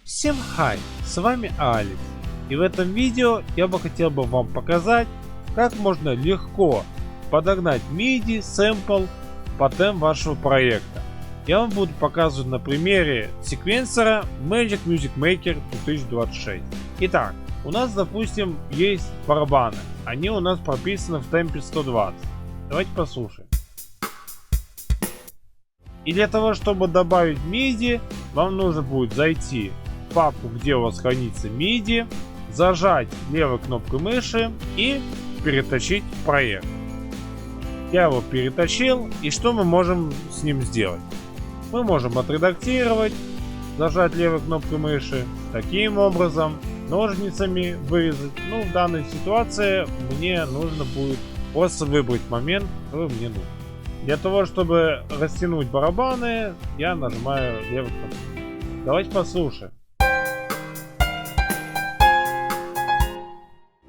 Всем хай, с вами Алекс, и в этом видео я бы хотел вам показать, как можно легко подогнать MIDI сэмпл под темп вашего проекта. Я вам буду показывать на примере секвенсора Magic Music Maker 2026. Итак, у нас, допустим, есть барабаны, они у нас прописаны в темпе 120. Давайте послушаем. И для того, чтобы добавить MIDI, вам нужно будет зайти в папку, где у вас хранится MIDI, зажать левой кнопкой мыши и перетащить в проект. Я его перетащил, и что мы можем с ним сделать? Мы можем отредактировать, зажать левой кнопкой мыши, таким образом, ножницами вырезать. Ну, в данной ситуации мне нужно будет просто выбрать момент, который мне нужен. Для того, чтобы растянуть барабаны, я нажимаю левую кнопку. Давайте послушаем.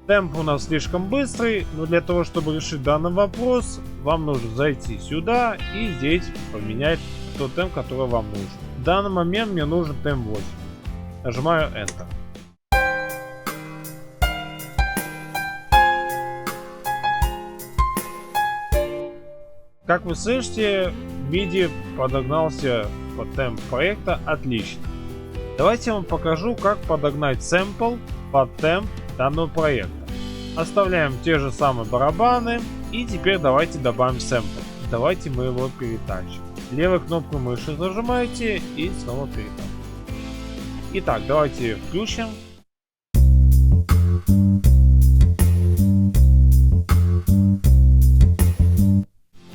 Темп у нас слишком быстрый, но для того, чтобы решить данный вопрос, вам нужно зайти сюда и здесь поменять тот темп, который вам нужен. В данный момент мне нужен темп 8. Нажимаю Enter. Как вы слышите, MIDI подогнался под темп проекта отлично. Давайте я вам покажу, как подогнать сэмпл под темп данного проекта. Оставляем те же самые барабаны и теперь давайте добавим сэмпл. Давайте мы его перетащим. Левой кнопкой мыши зажимаете и снова перетащим. Итак, давайте включим.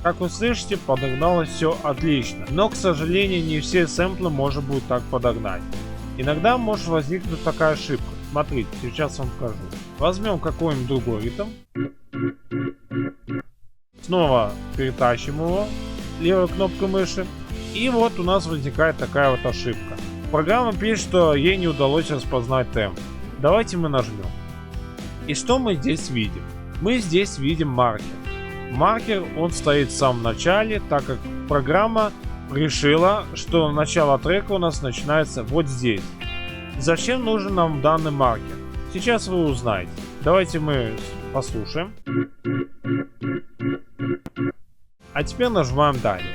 Как вы слышите, подогналось все отлично, но, к сожалению, не все сэмплы можно будет так подогнать. Иногда может возникнуть такая ошибка. Смотрите, сейчас вам покажу. Возьмем какой-нибудь другой ритм. Снова перетащим его левой кнопкой мыши. И вот у нас возникает такая вот ошибка. Программа пишет, что ей не удалось распознать темп. Давайте мы нажмем. И что мы здесь видим? Мы здесь видим маркер. Маркер, он стоит в самом начале, так как программа решила, что начало трека у нас начинается вот здесь. Зачем нужен нам данный маркер? Сейчас вы узнаете. Давайте мы послушаем. А теперь нажимаем далее.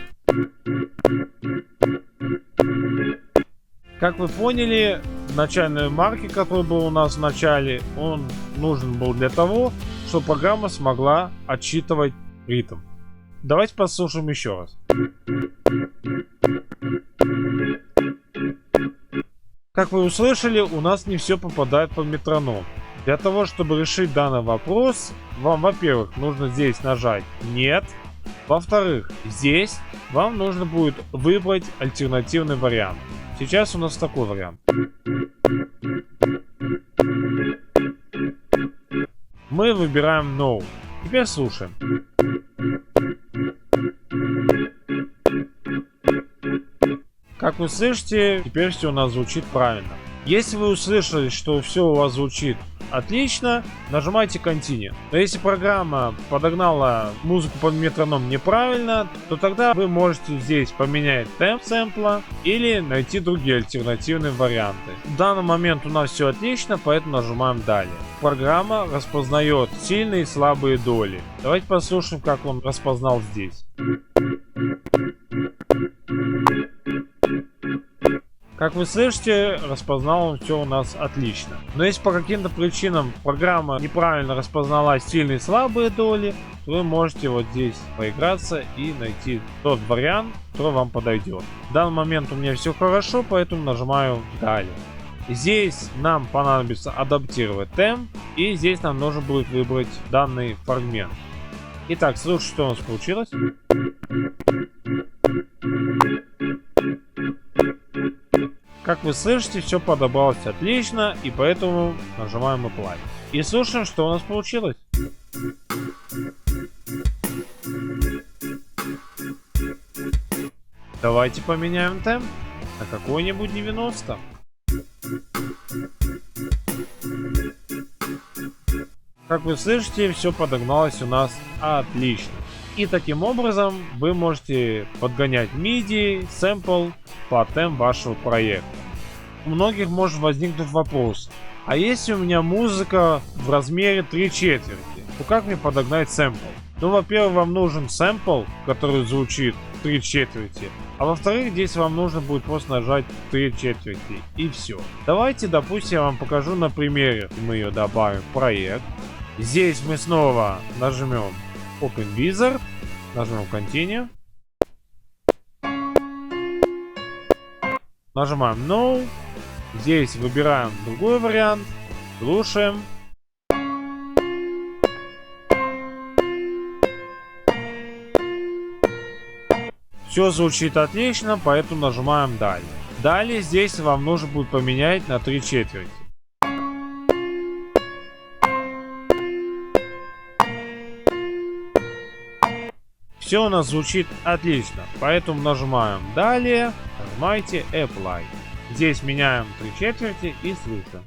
Как вы поняли, начальный маркер, который был у нас в начале, он нужен был для того, чтобы программа смогла отсчитывать ритм. Давайте послушаем еще раз. Как вы услышали, у нас не все попадает под метроном. Для того, чтобы решить данный вопрос, вам, во-первых, нужно здесь нажать «Нет». Во-вторых, здесь вам нужно будет выбрать альтернативный вариант. Сейчас у нас такой вариант. Мы выбираем No. Теперь слушаем. Как вы слышите, теперь все у нас звучит правильно. Если вы услышали, что все у вас звучит отлично, нажимайте Continue. Но если программа подогнала музыку под метроном неправильно, то тогда вы можете здесь поменять темп сэмпла или найти другие альтернативные варианты. В данный момент у нас все отлично, поэтому нажимаем далее. Программа распознает сильные и слабые доли. Давайте послушаем, как он распознал здесь. Как вы слышите, распознал он все у нас отлично. Но если по каким-то причинам программа неправильно распознала сильные и слабые доли, то вы можете вот здесь поиграться и найти тот вариант, который вам подойдет. В данный момент у меня все хорошо, поэтому нажимаю далее. Здесь нам понадобится адаптировать темп, и здесь нам нужно будет выбрать данный фрагмент. Итак, слушайте, что у нас получилось. Как вы слышите, все подобралось отлично, и поэтому нажимаем Apply. И слушаем, что у нас получилось. Давайте поменяем темп на какой-нибудь 90. Как вы слышите, все подогналось у нас отлично. И таким образом вы можете подгонять MIDI, сэмпл под темп вашего проекта. у многих может возникнуть вопрос: а если у меня музыка в размере 3/4, то как мне подогнать сэмпл? Ну, во-первых, вам нужен сэмпл, который звучит 3/4, а во-вторых, здесь вам нужно будет просто нажать 3/4 и все. Давайте, допустим, я вам покажу на примере. Мы ее добавим в проект. Здесь мы снова нажмем Open Wizard, нажмем Continue, нажимаем No. Здесь выбираем другой вариант, слушаем. Все звучит отлично, поэтому нажимаем далее. Далее здесь вам нужно будет поменять на 3/4. Все у нас звучит отлично, поэтому нажимаем далее, нажимайте Apply. Здесь меняем 3/4 и слышим.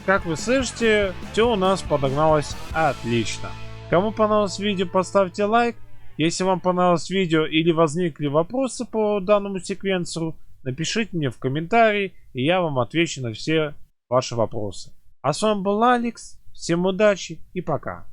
Как вы слышите, все у нас подогналось отлично. Кому понравилось видео, поставьте лайк. Если вам понравилось видео или возникли вопросы по данному секвенсору, напишите мне в комментарии, и я вам отвечу на все ваши вопросы. А с вами был Алекс. Всем удачи и пока.